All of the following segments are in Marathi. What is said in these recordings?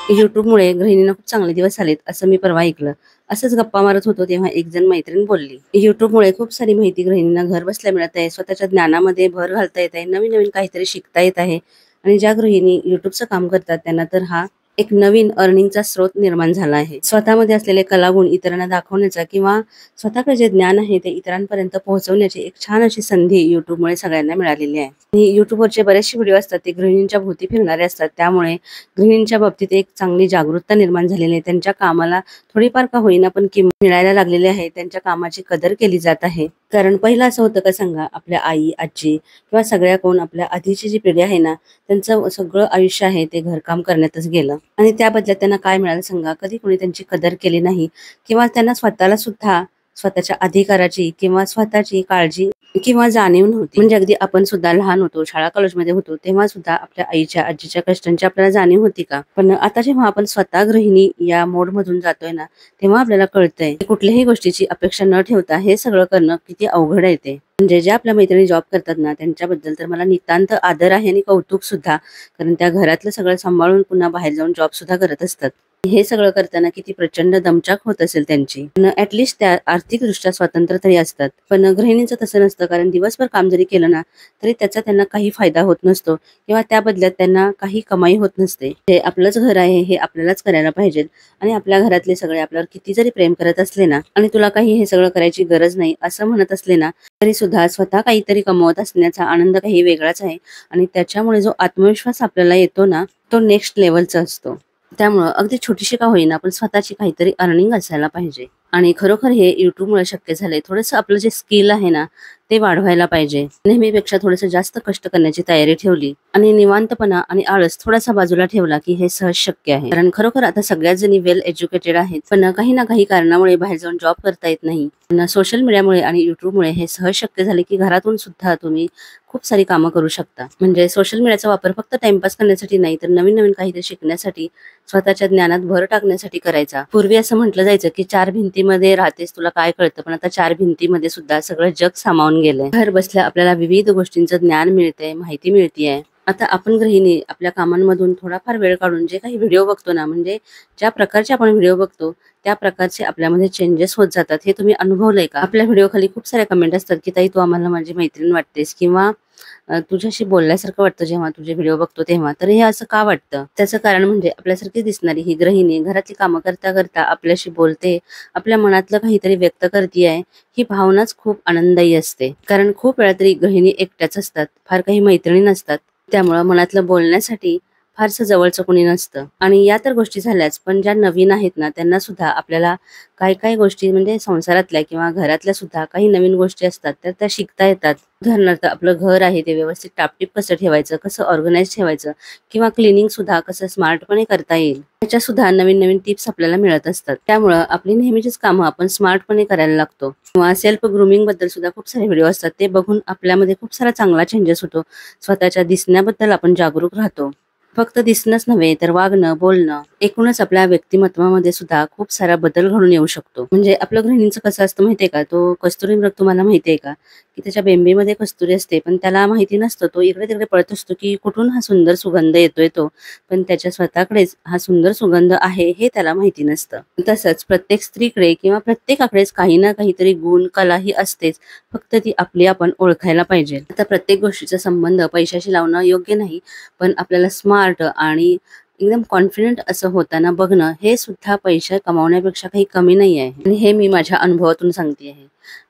युट्यूबमुळे गृहिणींना खूप चांगले दिवस आलेत असं मी परवा ऐकलं. असंच गप्पा मारत होतो तेव्हा एक जण मैत्रीण बोलली, युट्यूबमुळे खूप सारी माहिती गृहिणींना घर बसल्या मिळत आहे. स्वतःच्या ज्ञानामध्ये भर घालता येत आहे. नवीन-नवीन काहीतरी शिकता येत आहे. आणि ज्या गृहिणी युट्यूबचं काम करतात त्यांना तर हा एक नवीन अर्निंगचा स्रोत निर्माण झाला आहे. स्वतःमध्ये असलेले कलागुण इतरांना दाखवण्याचा किंवा स्वतःकडे जे ज्ञान आहे ते इतरांपर्यंत पोहोचवण्याची एक छान अशी संधी युट्यूबमुळे सगळ्यांना मिळालेली आहे. आणि युट्यूबवरचे बरेचसे व्हिडिओ असतात ते गृहिणींच्या भोवती फिरणारे असतात. त्यामुळे गृहिणींच्या बाबतीत एक चांगली जागरूकता निर्माण झालेली आहे. त्यांच्या कामाला थोडीफार का होईना पण किंमत मिळायला लागलेली आहे. त्यांच्या कामाची कदर केली जात आहे. कारण पहिलं असं होतं का सांगा, आपल्या आई, आजी किंवा सगळ्या कोण आपल्या आधीची जी पिढी आहे ना, त्यांचं सगळं आयुष्य आहे ते घरकाम करण्यातच गेलं आणि त्या बदल्यात त्यांना काय मिळालं सांगा? कधी कोणी त्यांची कदर केली नाही किंवा त्यांना स्वतःला सुद्धा स्वतःच्या अधिकाराची किंवा स्वतःची काळजी किंवा जाणीव नव्हती. म्हणजे अगदी आपण सुद्धा लहान होतो, शाळा कॉलेजमध्ये होतो, तेव्हा सुद्धा आपल्या आईच्या, आजीच्या कष्टांची आपल्याला जाणीव होती का? पण आता जेव्हा आपण स्वतः गृहिणी या मोडमधून जातोय ना, तेव्हा आपल्याला कळतंय की कुठल्याही गोष्टीची अपेक्षा न ठेवता हे सगळं करणं किती अवघड आहे ते. म्हणजे ज्या आपल्या मैत्रिणी जॉब करतात ना, त्यांच्याबद्दल तर मला नितांत आदर आहे आणि कौतुक सुद्धा. कारण त्या घरातलं सगळं सांभाळून पुन्हा बाहेर जाऊन जॉब सुद्धा करत असतात. हे सगळं करताना किती प्रचंड दमछाक होत असेल त्यांची. पण ॲटलिस्ट त्या आर्थिकदृष्ट्या स्वतंत्र तरी असतात. पण गृहिणींचं तसं नसतं. कारण दिवसभर काम जरी केलं ना, तरी त्याचा त्यांना काही फायदा होत नसतो किंवा त्या बदल्यात त्यांना काही कमाई होत नसते. हे आपलंच घर आहे, हे आपल्यालाच करायला पाहिजे आणि आपल्या घरातले सगळे आपल्यावर किती जरी प्रेम करत असले ना आणि तुला काही हे सगळं करायची गरज नाही असं म्हणत असले ना, तरी सुद्धा स्वतः काहीतरी कमवत असण्याचा आनंद काही वेगळाच आहे आणि त्याच्यामुळे जो आत्मविश्वास आपल्याला येतो ना, तो नेक्स्ट लेव्हलचा असतो. त्यामुळं अगदी छोटीशी का होईना पण स्वतःची काहीतरी अर्निंग असायला पाहिजे. आणि खरोखर हे युट्यूबमुळे शक्य झालंय. थोडंसं आपलं जे स्किल आहे ना, ते वाढवायला पाहिजे. नेहमीपेक्षा थोडंसं जास्त कष्ट करण्याची तयारी ठेवली आणि निवांतपणा आणि आळस थोडासा बाजूला ठेवला की हे सहज शक्य आहे. कारण खरोखर आता सगळ्याच जणी वेल एज्युकेटेड आहेत, पण काही ना काही कारणामुळे बाहेर जाऊन जॉब करता येत नाही. पण सोशल मीडियामुळे आणि युट्यूबमुळे हे सहज शक्य झाले की घरातून सुद्धा तुम्ही खूप सारी कामं करू शकता. म्हणजे सोशल मीडियाचा वापर फक्त टाइमपास करण्यासाठी नाही, तर नवीन-नवीन काहीतरी शिकण्यासाठी, स्वतःच्या ज्ञानात भर टाकण्यासाठी करायचा. पूर्वी असं म्हटलं जायचं की 4 भिंतीमध्ये राहतेस तुला काय कळतं, पण आता 4 भिंतीमध्ये सुद्धा सगळं जग सामावून गेलंय. घर बसल्या आपल्याला विविध गोष्टींचं ज्ञान मिळतंय, माहिती मिळतीये. आता आपण गृहिणी आपल्या कामांमधून थोडाफार वेळ काढून जे काही व्हिडिओ बघतो ना, म्हणजे ज्या प्रकारचे आपण व्हिडिओ बघतो त्या प्रकारचे आपल्यामध्ये चेंजेस होत जातात. हे तुम्ही अनुभवलंय का? आपल्या व्हिडिओ खाली खूप साऱ्या कमेंट असतात की ताई तू आम्हाला माझी मैत्रीण वाटतेस किंवा तुझ्याशी बोलल्यासारखं वाटतं जेव्हा तुझे व्हिडिओ बघतो तेव्हा. तर हे असं का वाटतं? त्याचं कारण म्हणजे आपल्यासारखी दिसणारी ही गृहिणी घरातली कामं करता करता आपल्याशी बोलते, आपल्या मनातलं काहीतरी व्यक्त करतीये, ही भावनाच खूप आनंददायी असते. कारण खूप वेळा तरी गृहिणी एकट्याच असतात, फार काही मैत्रिणी नसतात. त्यामुळं मनातलं बोलण्यासाठी फारसं जवळचं कोणी नसतं. आणि या तर गोष्टी झाल्याच, पण ज्या नवीन आहेत ना त्यांना सुद्धा आपल्याला काही काही गोष्टी म्हणजे संसारातल्या किंवा घरातल्या सुद्धा काही नवीन गोष्टी असतात तर त्या शिकता येतात. उदाहरणार्थ आपलं घर आहे ते व्यवस्थित टापटीप कसं ठेवायचं, कसं ऑर्गनाइज ठेवायचं किंवा क्लिनिंग सुद्धा कसं स्मार्टपणे करता येईल, त्याच्या सुद्धा नवीन नवीन टिप्स आपल्याला मिळत असतात. त्यामुळं आपली नेहमीचीच कामं आपण स्मार्टपणे करायला लागतो. किंवा सेल्फ ग्रूमिंग बद्दल सुद्धा खूप सारे व्हिडिओ असतात, ते बघून आपल्यामध्ये खूप सारा चांगला चेंजेस होतो. स्वतःच्या दिसण्याबद्दल आपण जागरूक राहतो. फक्त दिसणंच नव्हे तर वागणं, बोलणं, एकूणच आपल्या व्यक्तिमत्वामध्ये सुद्धा खूप सारा बदल घडून येऊ शकतो. म्हणजे आपलं गृहिणींचं कसं असतं माहितीये का? तो कस्तुरी मृग तुम्हाला माहितीये का? की त्याच्या बेंबीमध्ये कस्तुरी असते, पण त्याला माहिती नसतं. तो इकडे-तिकडे पळत असतो की कुठून हा सुंदर सुगंध येतोय तो. पण त्याच्या स्वतःकडेच हा सुंदर सुगंध आहे हे त्याला माहिती नसतं. तसंच प्रत्येक स्त्रीकडे किंवा प्रत्येकाकडेच काही ना काहीतरी गुण, कला ही असतेच. फक्त ती आपली आपण ओळखायला पाहिजे. आता प्रत्येक गोष्टीचा संबंध पैशाशी लावणं योग्य नाही, पण आपल्याला स्मार्ट आणि एकदम कॉन्फिडंट असं होताना बघणं हे सुद्धा पैसे कमावण्यापेक्षा काही कमी नाही आहे. आणि हे मी माझ्या अनुभवातून सांगते आहे.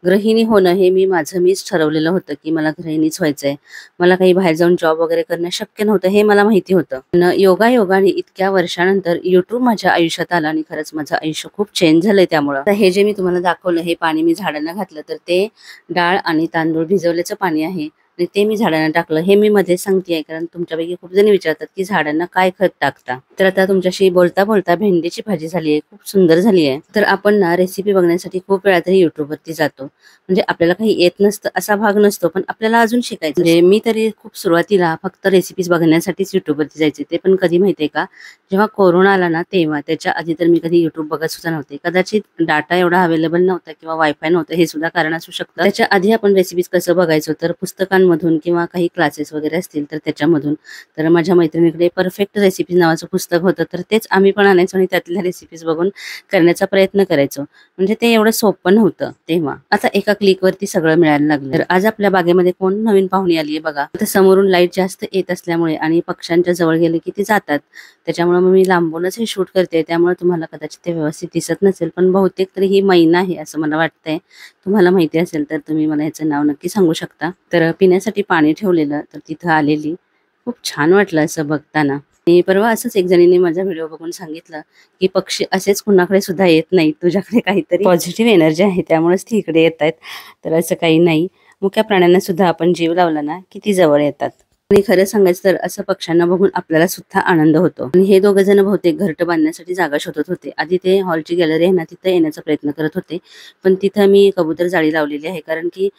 गृहिणी होणं हे मीच ठरवलेलं होतं की मला गृहिणीच व्हायचंय. मला काही बाहेर जाऊन जॉब वगैरे करणं शक्य नव्हतं हे मला माहिती होतं. पण योगायोगाने इतक्या वर्षानंतर युट्यूब माझ्या आयुष्यात आलं आणि खरंच माझं आयुष्य खूप चेंज झालंय त्यामुळं. आता हे जे मी तुम्हाला दाखवलं हे पाणी मी झाडांना घातलं तर ते डाळ आणि तांदूळ भिजवल्याचं पाणी आहे. आणि ते मी झाडांना टाकलं हे मी मध्ये सांगतेय, कारण तुमच्यापैकी खूप जणी विचारतात की झाडांना काय खत टाकता. तर आता तुमच्याशी बोलता बोलता भेंडीची भाजी झाली आहे, खूप सुंदर झाली आहे. तर आपण ना रेसिपी बघण्यासाठी खूप वेळा तरी युट्यूबवरती जातो. म्हणजे आपल्याला काही येत नसतं असा भाग नसतो, पण आपल्याला अजून शिकायचं. म्हणजे मी तरी खूप सुरुवातीला फक्त रेसिपीज बघण्यासाठीच युट्यूबवरती जायचे. ते पण कधी माहितीये का? जेव्हा कोरोना आला ना तेव्हा. त्याच्या आधी तर मी कधी युट्यूब बघत सुद्धा नव्हते. कदाचित डाटा एवढा अवेलेबल नव्हता किंवा वायफाय नव्हतं हे सुद्धा कारण असू शकतं. त्याच्या आधी आपण रेसिपीज कसं बघायचो तर पुस्तकांना पुस्तकांमधून किंवा काही क्लासेस वगैरे असतील तर त्याच्यामधून. तर माझ्या मैत्रिणीकडे परफेक्ट रेसिपीज नावाचं पुस्तक होतं, तर तेच आम्ही पण आणायचो आणि त्यातल्या रेसिपीज बघून करण्याचा प्रयत्न करायचो. म्हणजे ते एवढं सोपं नव्हतं तेव्हा. आता एका क्लिकवरती सगळं मिळायला लागलं. तर आज आपल्या बागेमध्ये कोण नवीन पाहुणी आली आहे बघा. आता समोरून लाईट जास्त येत असल्यामुळे आणि पक्ष्यांच्या जवळ गेले की ते जातात, त्याच्यामुळे मग मी लांबूनच हे शूट करते. त्यामुळे तुम्हाला कदाचित ते व्यवस्थित दिसत नसेल, पण बहुतेक तरी ही मैना आहे असं मला वाटतंय. तुम्हाला माहिती असेल तर तुम्ही मला ह्याचं नाव नक्की सांगू शकता. तर पिण्यासाठी पाणी ठेवलेलं, तर तिथं आलेली. खूप छान वाटलं असं बघताना. आणि परवा असंच एक जणीने माझा व्हिडिओ बघून सांगितलं की पक्षी असेच कुणाकडे सुद्धा येत नाहीत, तुझ्याकडे काहीतरी पॉझिटिव्ह एनर्जी आहे त्यामुळेच ती इकडे येत आहेत. तर असं काही नाही, मुक्या प्राण्यांना सुद्धा आपण जीव लावला ना किती जवळ येतात. आणि खरं सांगायचं तर असं पक्ष्यांना बघून आपल्याला सुद्धा आनंद होतो. आणि हे दोघं जण बहुतेक घरटं बांधण्यासाठी जागा शोधत होते. आधी ते हॉलची गॅलरी आहे ना तिथं येण्याचा प्रयत्न करत होते, पण तिथं मी कबूतर जाळी लावलेली आहे, कारण की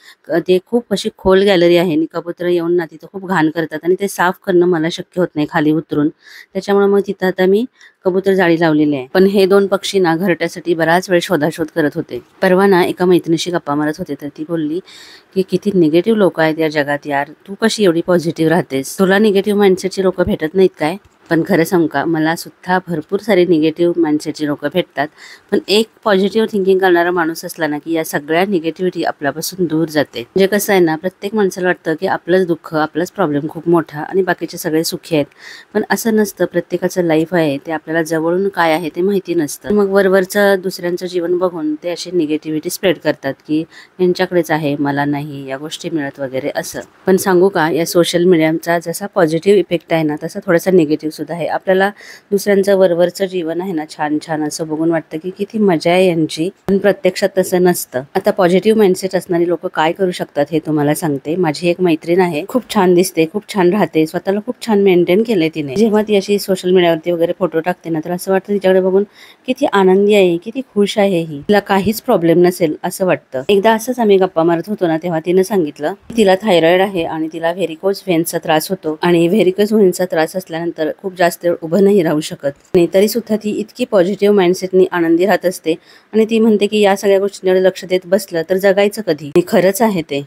ते खूप अशी खोल गॅलरी आहे आणि कबूतर येऊन ना तिथं खूप घाण करतात आणि ते साफ करणं मला शक्य होत नाही खाली उतरून. त्याच्यामुळे मग तिथं आता मी कबूतर जाळी लावलेली आहे. पण हे दोन पक्षी ना घरट्यासाठी बराच वेळ शोधाशोध करत होते. परवा ना एका मैत्रिणीशी गप्पा मारत होते, तर ती बोलली की किती निगेटिव्ह लोक आहेत या जगात यार, तू कशी एवढी पॉझिटिव्ह राहतेस, तुला निगेटिव्ह माइंडसेटची लोक भेटत नाहीत काय? पण खरं सांगू का, मला सुद्धा भरपूर सारे निगेटिव्ह माइंडसेटची लोक भेटतात, पण एक पॉझिटिव्ह थिंकिंग करणारा माणूस असला ना की या सगळ्या निगेटिव्हिटी आपल्यापासून दूर जाते. म्हणजे कसं आहे ना, प्रत्येक माणसाला वाटतं की आपलंच दुःख, आपलाच प्रॉब्लेम खूप मोठा आणि बाकीचे सगळे सुखी आहेत, पण असं नसतं. प्रत्येकाचं लाईफ आहे ते आपल्याला जवळून काय आहे ते माहिती नसतं. मग वरवरचं दुसऱ्यांचं जीवन बघून ते अशी निगेटिव्हिटी स्प्रेड करतात की यांच्याकडेच आहे, मला नाही या गोष्टी मिळत वगैरे असं. पण सांगू का, या सोशल मीडियाचा जसा पॉझिटिव्ह इफेक्ट आहे ना तसा थोडासा निगेटिव्ह सुद्धा आहे. आपल्याला दुसऱ्यांचं वरवरचं जीवन आहे ना छान छान असं बघून वाटतं की किती मजा आहे यांची, पण प्रत्यक्षात तसं नसतं. आता पॉझिटिव्ह माइंडसेट असणारी लोक काय करू शकतात हे तुम्हाला सांगते. माझी एक मैत्रीण आहे, खूप छान दिसते, खूप छान राहते, स्वतःला खूप छान मेंटेन केलंय तिने. जेव्हा ती अशी सोशल मीडियावरती वगैरे फोटो टाकते ना तर असं वाटतं तिच्याकडे बघून किती आनंदी आहे, किती खुश आहे ही, तिला काहीच प्रॉब्लेम नसेल असं वाटतं. एकदा असंच आम्ही गप्पा मारत होतो ना तेव्हा तिने सांगितलं तिला थायरॉइड आहे आणि तिला व्हेरिकोज व्हेन्सचा त्रास होतो, आणि व्हेरिकोज व्हेन्सचा त्रास असल्यानंतर खूप जास्त वेळ उभं नाही राहू शकत. आणि तरी सुद्धा ती इतकी पॉझिटिव्ह माइंडसेटनी आनंदी राहत असते आणि ती म्हणते की या सगळ्या गोष्टींकडे लक्ष देत बसलं तर जगायचं कधी. खरंच आहे ते.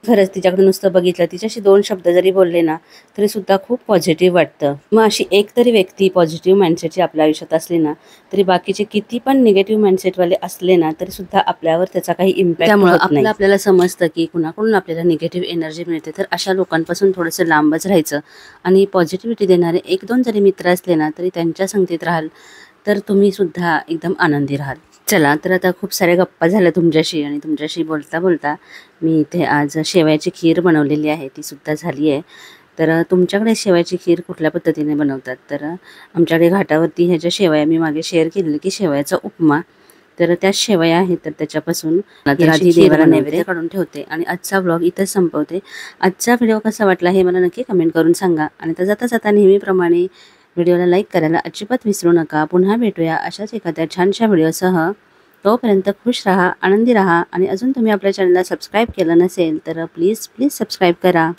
खरंच तिच्याकडे नुसतं बघितलं, तिच्याशी 2 शब्द जरी बोलले ना तरी सुद्धा खूप पॉझिटिव्ह वाटतं. मग अशी एक तरी व्यक्ती पॉझिटिव्ह माइंडसेटची आपल्या आयुष्यात असली ना तरी बाकीचे किती पण निगेटिव्ह माइंडसेटवाले असले ना तरी सुद्धा आपल्यावर त्याचा काही इम्पॅक्ट होत नाही. आपल्याला समजतं की कुणाकडून आपल्याला निगेटिव्ह एनर्जी मिळते, तर अशा लोकांपासून थोडंसं लांबच राहायचं आणि पॉझिटिव्हिटी देणारे 1-2 जरी मित्र असले ना तरी त्यांच्या संगतीत राहाल तर तुम्ही सुद्धा एकदम आनंदी राहाल. चला, तर आता खूप साऱ्या गप्पा झाल्या तुमच्याशी, आणि तुमच्याशी बोलता बोलता मी इथे आज शेवयाची खीर बनवलेली आहे, ती सुद्धा झाली आहे. तर तुमच्याकडे शेवयाची खीर कुठल्या पद्धतीने बनवतात? तर आमच्याकडे घाटावरती ह्याच्या शेवया मी मागे शेअर केलेली की शेवयाचा उपमा, तर त्या शेवया आहेत, तर त्याच्यापासून तर आधी देवाला नैवेद्य काढून ठेवते आणि आजचा व्लॉग इथंच संपवते. आजचा व्हिडिओ कसा वाटला हे मला नक्की कमेंट करून सांगा, आणि तर जाता जाता नेहमीप्रमाणे व्हिडिओला लाईक करायला अजिबात विसरू नका. पुन्हा भेटूया अशाच एखाद्या छानशा व्हिडिओसह. तोपर्यंत खुश राहा, आनंदी राहा, आणि अजून तुम्ही आपल्या चॅनलला सबस्क्राईब केलं नसेल तर प्लीज सबस्क्राईब करा.